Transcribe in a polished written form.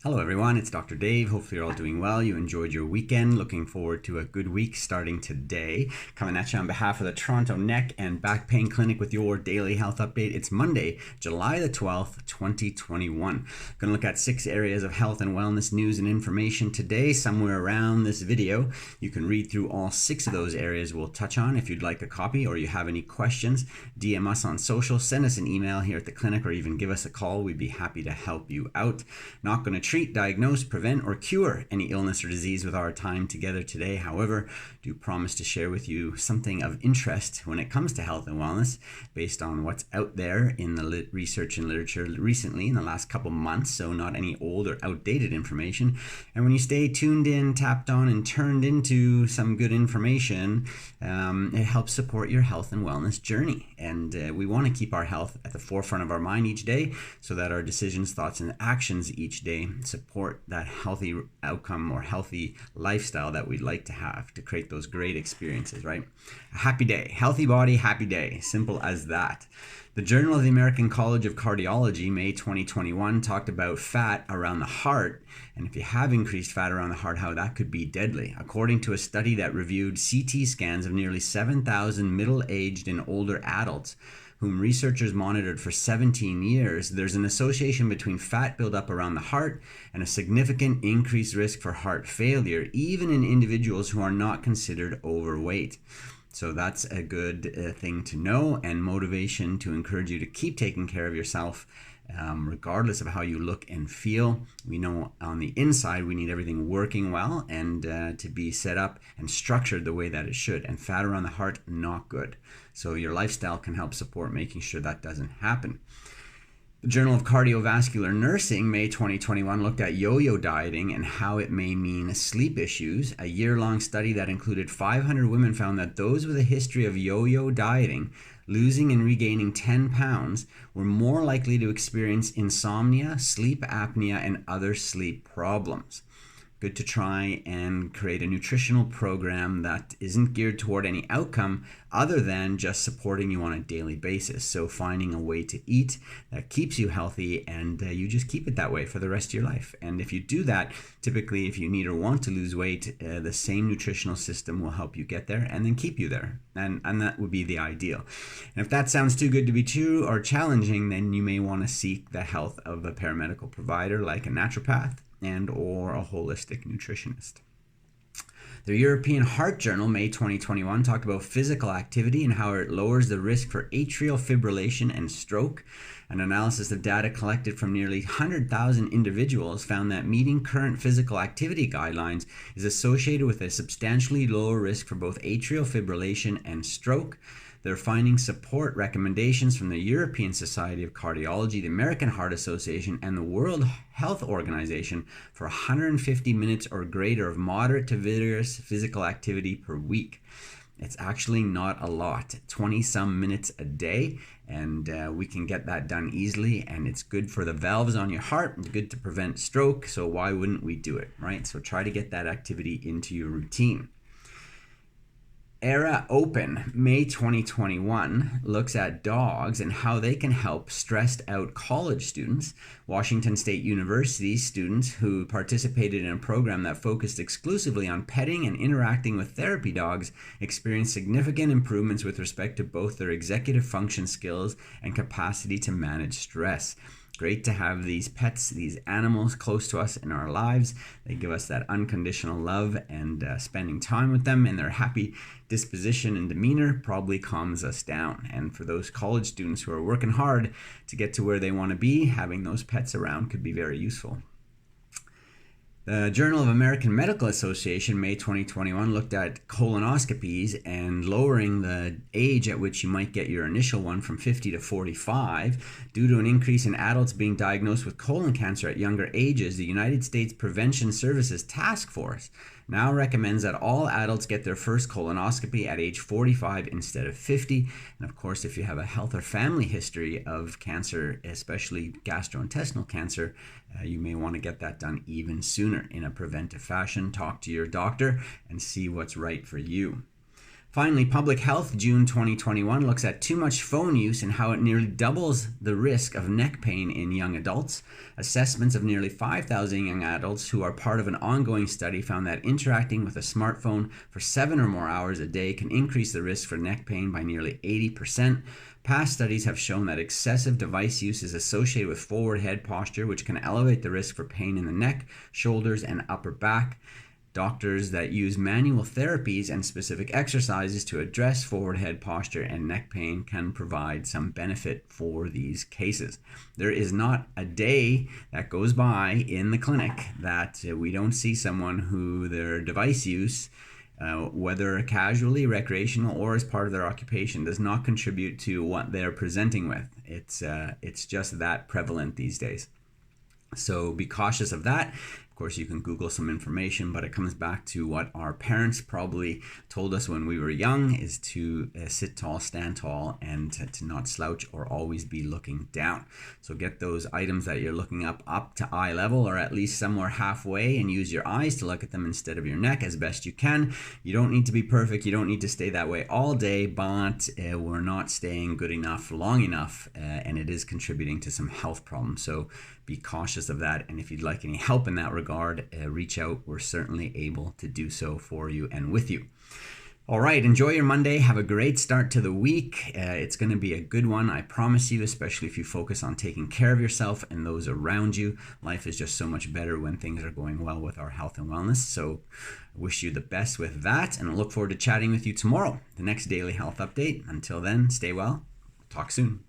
Hello everyone, it's Dr. Dave. Hopefully you're all doing well. You enjoyed your weekend. Looking forward to a good week starting today. Coming at you on behalf of the Toronto Neck and Back Pain Clinic with your daily health update. It's Monday, July the 12th, 2021. Going to look at 6 areas of health and wellness news and information today. Somewhere around this video, you can read through all 6 of those areas we'll touch on. If you'd like a copy or you have any questions, DM us on social, send us an email here at the clinic, or even give us a call. We'd be happy to help you out. Not going to treat, diagnose, prevent, or cure any illness or disease with our time together today. However, do promise to share with you something of interest when it comes to health and wellness based on what's out there in the research and literature recently in the last couple months, so not any old or outdated information. And when you stay tuned in, tapped on, and turned into some good information, it helps support your health and wellness journey. And we want to keep our health at the forefront of our mind each day so that our decisions, thoughts, and actions each day support that healthy outcome or healthy lifestyle that we'd like to have to create those great experiences, right? A happy day, healthy body, happy day. Simple as that. The Journal of the American College of Cardiology, May 2021, talked about fat around the heart, and if you have increased fat around the heart, how that could be deadly. According to a study that reviewed CT scans of nearly 7,000 middle-aged and older adults, whom researchers monitored for 17 years, there's an association between fat buildup around the heart and a significant increased risk for heart failure, even in individuals who are not considered overweight. So that's a good thing to know, and motivation to encourage you to keep taking care of yourself regardless of how you look and feel. We know on the inside we need everything working well and to be set up and structured the way that it should. And fat around the heart, not good. So your lifestyle can help support making sure that doesn't happen. The Journal of Cardiovascular Nursing, May 2021, looked at yo-yo dieting and how it may mean sleep issues. A year-long study that included 500 women found that those with a history of yo-yo dieting, losing and regaining 10 pounds, were more likely to experience insomnia, sleep apnea, and other sleep problems. Good to try and create a nutritional program that isn't geared toward any outcome other than just supporting you on a daily basis. So finding a way to eat that keeps you healthy, and you just keep it that way for the rest of your life. And if you do that, typically if you need or want to lose weight, the same nutritional system will help you get there and then keep you there. And that would be the ideal. And if that sounds too good to be true or challenging, then you may want to seek the health of a paramedical provider like a naturopath and or a holistic nutritionist. The European Heart Journal, May 2021, talked about physical activity and how it lowers the risk for atrial fibrillation and stroke. An analysis of data collected from nearly 100,000 individuals found that meeting current physical activity guidelines is associated with a substantially lower risk for both atrial fibrillation and stroke. Their findings support recommendations from the European Society of Cardiology, the American Heart Association, and the World Health Organization for 150 minutes or greater of moderate to vigorous physical activity per week. It's actually not a lot, 20-some minutes a day, and we can get that done easily, and it's good for the valves on your heart, and good to prevent stroke, so why wouldn't we do it, right? So try to get that activity into your routine. Era Open, May 2021, looks at dogs and how they can help stressed out college students. Washington State University students who participated in a program that focused exclusively on petting and interacting with therapy dogs experienced significant improvements with respect to both their executive function skills and capacity to manage stress. Great to have these pets, these animals close to us in our lives. They give us that unconditional love, and spending time with them and their happy disposition and demeanor probably calms us down. And for those college students who are working hard to get to where they want to be, having those pets around could be very useful. The Journal of American Medical Association, May 2021, looked at colonoscopies and lowering the age at which you might get your initial one from 50 to 45. Due to an increase in adults being diagnosed with colon cancer at younger ages, the United States Prevention Services Task Force now recommends that all adults get their first colonoscopy at age 45 instead of 50. And of course, if you have a health or family history of cancer, especially gastrointestinal cancer, you may want to get that done even sooner in a preventive fashion. Talk to your doctor and see what's right for you. Finally, Public Health, June 2021, looks at too much phone use and how it nearly doubles the risk of neck pain in young adults. Assessments of nearly 5,000 young adults who are part of an ongoing study found that interacting with a smartphone for 7 or more hours a day can increase the risk for neck pain by nearly 80%. Past studies have shown that excessive device use is associated with forward head posture, which can elevate the risk for pain in the neck, shoulders, and upper back. Doctors that use manual therapies and specific exercises to address forward head posture and neck pain can provide some benefit for these cases. There is not a day that goes by in the clinic that we don't see someone who their device use, whether casually, recreational, or as part of their occupation, does not contribute to what they're presenting with. It's just that prevalent these days. So be cautious of that. Of course, you can Google some information, but it comes back to what our parents probably told us when we were young, is to sit tall, stand tall, and to not slouch or always be looking down. So get those items that you're looking up to eye level, or at least somewhere halfway, and use your eyes to look at them instead of your neck as best you can. You don't need to be perfect. You don't need to stay that way all day, but we're not staying good enough long enough, and it is contributing to some health problems. So be cautious of that. And if you'd like any help in that regard, reach out. We're certainly able to do so for you and with you. All right, enjoy your Monday. Have a great start to the week. It's going to be a good one, I promise you, especially if you focus on taking care of yourself and those around you. Life is just so much better when things are going well with our health and wellness. So I wish you the best with that, and I look forward to chatting with you tomorrow, the next daily health update. Until then, stay well. Talk soon.